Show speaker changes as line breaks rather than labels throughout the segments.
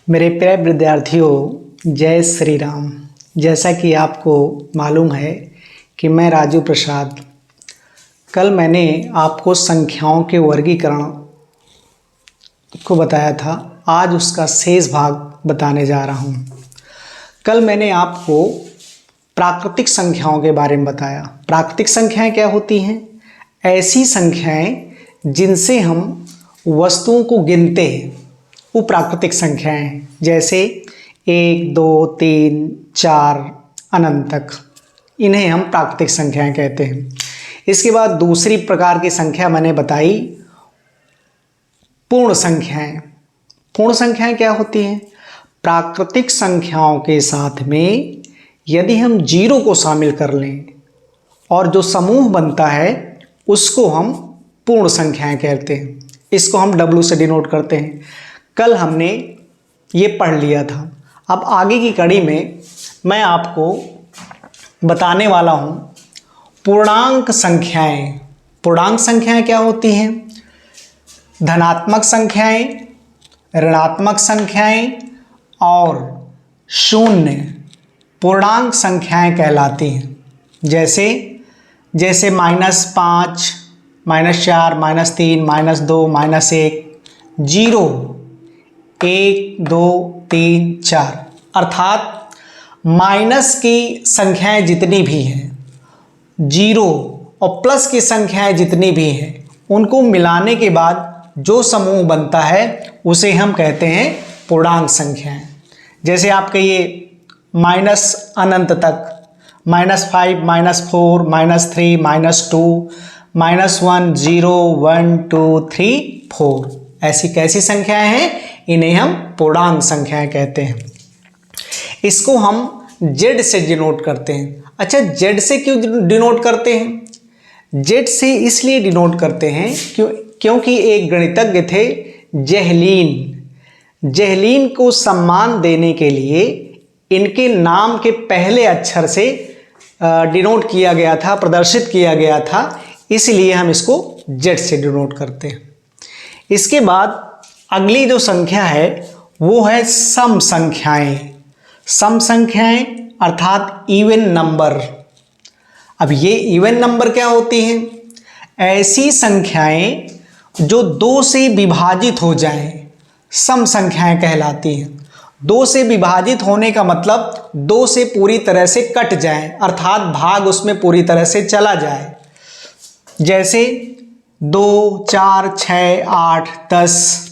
मेरे प्यारे विद्यार्थियों, जय श्री राम। जैसा कि आपको मालूम है कि मैं राजू प्रसाद, कल मैंने आपको संख्याओं के वर्गीकरण को बताया था। आज उसका शेष भाग बताने जा रहा हूँ। कल मैंने आपको प्राकृतिक संख्याओं के बारे में बताया। प्राकृतिक संख्याएं क्या होती हैं? ऐसी संख्याएं जिनसे हम वस्तुओं को गिनते हैं, वो प्राकृतिक संख्याएं हैं। जैसे 1, 2, 3, 4 अनंत तक, इन्हें हम प्राकृतिक संख्याएं कहते हैं। इसके बाद दूसरी प्रकार की संख्या मैंने बताई, पूर्ण संख्याएं। पूर्ण संख्याएं क्या होती हैं? प्राकृतिक संख्याओं के साथ में यदि हम जीरो को शामिल कर लें और जो समूह बनता है उसको हम पूर्ण संख्याएं कहते हैं। इसको हम W से डिनोट करते हैं। कल हमने ये पढ़ लिया था। अब आगे की कड़ी में मैं आपको बताने वाला हूँ पूर्णांक संख्याएं। पूर्णांक संख्याएं क्या होती हैं? धनात्मक संख्याएं, ऋणात्मक संख्याएं और शून्य पूर्णांक संख्याएं कहलाती हैं। जैसे -5, -4, -3, -2, -1, 0, 1, 2, 3, 4, अर्थात माइनस की संख्याएं जितनी भी हैं, जीरो और प्लस की संख्याएं जितनी भी हैं, उनको मिलाने के बाद जो समूह बनता है उसे हम कहते हैं पूर्णांक संख्याएं। जैसे आप कहिए माइनस अनंत तक, -5, -4, -3, -2, -1, 0, 1, 2, 3, 4, ऐसी कैसी संख्याएं हैं? इन्हें हम पूर्णांक संख्याएं कहते हैं। इसको हम Z से डिनोट करते हैं। अच्छा, Z से क्यों डिनोट करते हैं? Z से इसलिए डिनोट करते हैं क्योंकि एक गणितज्ञ थे जेहलीन को सम्मान देने के लिए इनके नाम के पहले अक्षर से डिनोट किया गया था, प्रदर्शित किया गया था, इसलिए हम इसको Z से डिनोट करते हैं। इसके बाद अगली जो संख्या है वो है सम संख्याएं। सम संख्याएं अर्थात इवन नंबर। अब ये इवन नंबर क्या होती हैं? ऐसी संख्याएं जो 2 से विभाजित हो जाएं, सम संख्याएं कहलाती हैं। 2 से विभाजित होने का मतलब 2 से पूरी तरह से कट जाए, अर्थात भाग उसमें पूरी तरह से चला जाए। जैसे 2, 4, 6, 8, 10।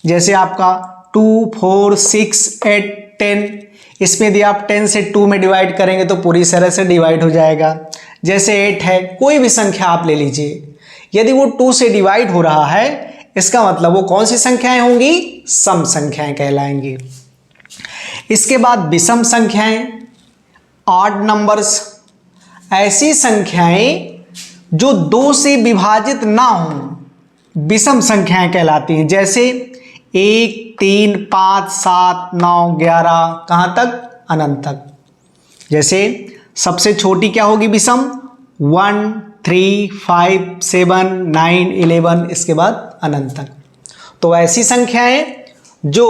जैसे आपका 2, 4, 6, 8, 10। इसमें यदि आप 10 से 2 में डिवाइड करेंगे तो पूरी तरह से डिवाइड हो जाएगा। जैसे 8 है, कोई भी संख्या आप ले लीजिए, यदि वो 2 से डिवाइड हो रहा है, इसका मतलब वो कौन सी संख्याएं होंगी? सम संख्याएं कहलाएंगी। इसके बाद विषम संख्याएं, ऑड नंबर्स। ऐसी संख्याएं जो 2 से विभाजित ना हों, विषम संख्याएं कहलाती हैं। जैसे 1, 3, 5, 7, 9, 11, कहाँ तक? अनंत तक। जैसे सबसे छोटी क्या होगी विषम? 1, 3, 5, 7, 9, 11, इसके बाद अनंत तक। तो ऐसी संख्याएं जो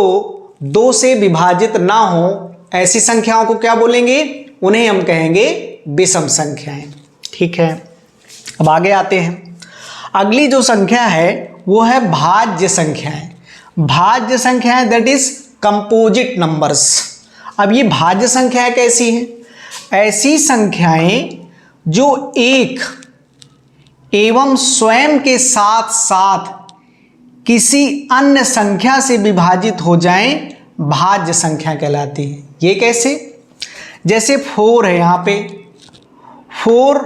2 से विभाजित ना हो, ऐसी संख्याओं को क्या बोलेंगे? उन्हें हम कहेंगे विषम संख्याएं। ठीक है, अब आगे आते हैं। अगली जो संख्या है वो है भाज्य संख्याएं। भाज्य संख्याएं दैट इज कंपोजिट नंबर्स। अब ये भाज्य संख्याएं कैसी हैं? ऐसी संख्याएं जो एक एवं स्वयं के साथ साथ किसी अन्य संख्या से विभाजित हो जाएं, भाज्य संख्या कहलाती है। ये कैसे? जैसे 4 है, यहाँ पे 4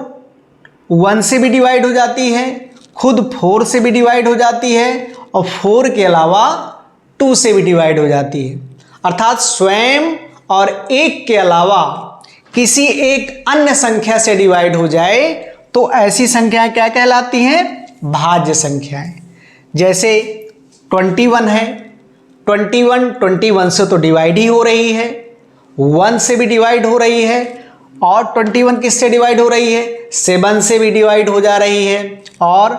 1 से भी डिवाइड हो जाती है, खुद 4 से भी डिवाइड हो जाती है और 4 के अलावा 2 से भी डिवाइड हो जाती है। अर्थात स्वयं और 1 के अलावा किसी एक अन्य संख्या से डिवाइड हो जाए तो ऐसी संख्याएं क्या कहलाती हैं? भाज्य संख्याएं। जैसे 21 है, 21 से तो डिवाइड ही हो रही है, 1 से भी डिवाइड हो रही है, और 21 किससे डिवाइड हो रही है? 7 से भी डिवाइड हो जा रही है और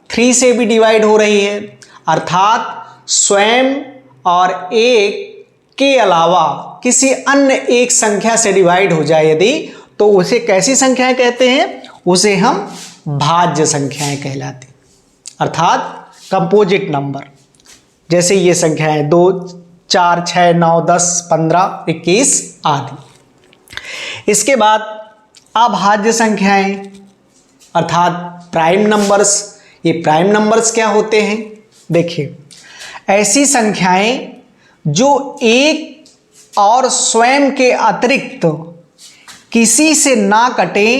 3 से भी डिवाइड हो रही है। अर्थात स्वयं और एक के अलावा किसी अन्य एक संख्या से डिवाइड हो जाए यदि, तो उसे कैसी संख्याएं कहते हैं? उसे हम भाज्य संख्याएं कहलाती, अर्थात कंपोजिट नंबर। जैसे ये संख्याएं 2, 4, 6, 9, 10, 15, 21 आदि। इसके बाद अभाज्य संख्याएं अर्थात प्राइम नंबर्स। ये प्राइम नंबर्स क्या होते हैं? देखिए, ऐसी संख्याएं जो एक और स्वयं के अतिरिक्त किसी से ना कटे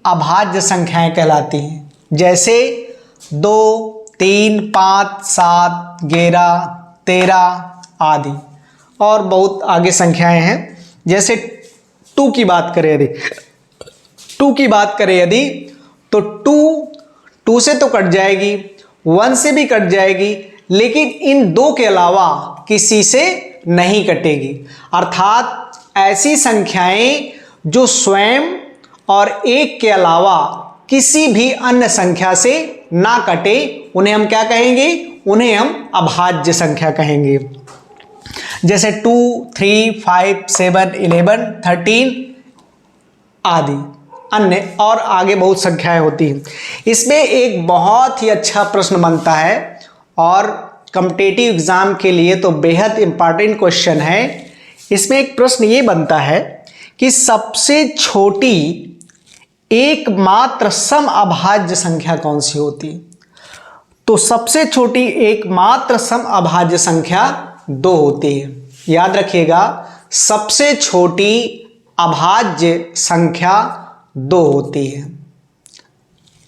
अभाज्य संख्याएं कहलाती हैं। जैसे 2, 3, 5, 7, 11, 13 आदि, और बहुत आगे संख्याएं हैं। जैसे 2 की बात करें यदि, 2 की बात करें यदि, तो 2 से तो कट जाएगी, 1 से भी कट जाएगी, लेकिन इन 2 के अलावा किसी से नहीं कटेगी। अर्थात ऐसी संख्याएं जो स्वयं और एक के अलावा किसी भी अन्य संख्या से ना कटे, उन्हें हम क्या कहेंगे? उन्हें हम अभाज्य संख्या कहेंगे। जैसे 2, 3, 5, 7, 11, 13 आदि, अन्य और आगे बहुत संख्याएं होती हैं। इसमें एक बहुत ही अच्छा प्रश्न बनता है और कॉम्पिटिटिव एग्जाम के लिए तो बेहद इंपॉर्टेंट क्वेश्चन है। इसमें एक प्रश्न ये बनता है कि सबसे छोटी एकमात्र सम अभाज्य संख्या कौन सी होती है? तो सबसे छोटी एकमात्र सम अभाज्य संख्या 2 होती है। याद रखिएगा, सबसे छोटी अभाज्य संख्या 2 होती है।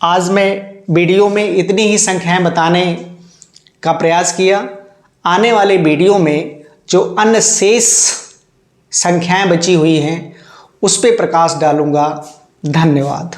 आज मैं वीडियो में इतनी ही संख्याएं बताने का प्रयास किया। आने वाले वीडियो में जो अन्य शेष संख्याएं बची हुई हैं उस पर प्रकाश डालूंगा। धन्यवाद।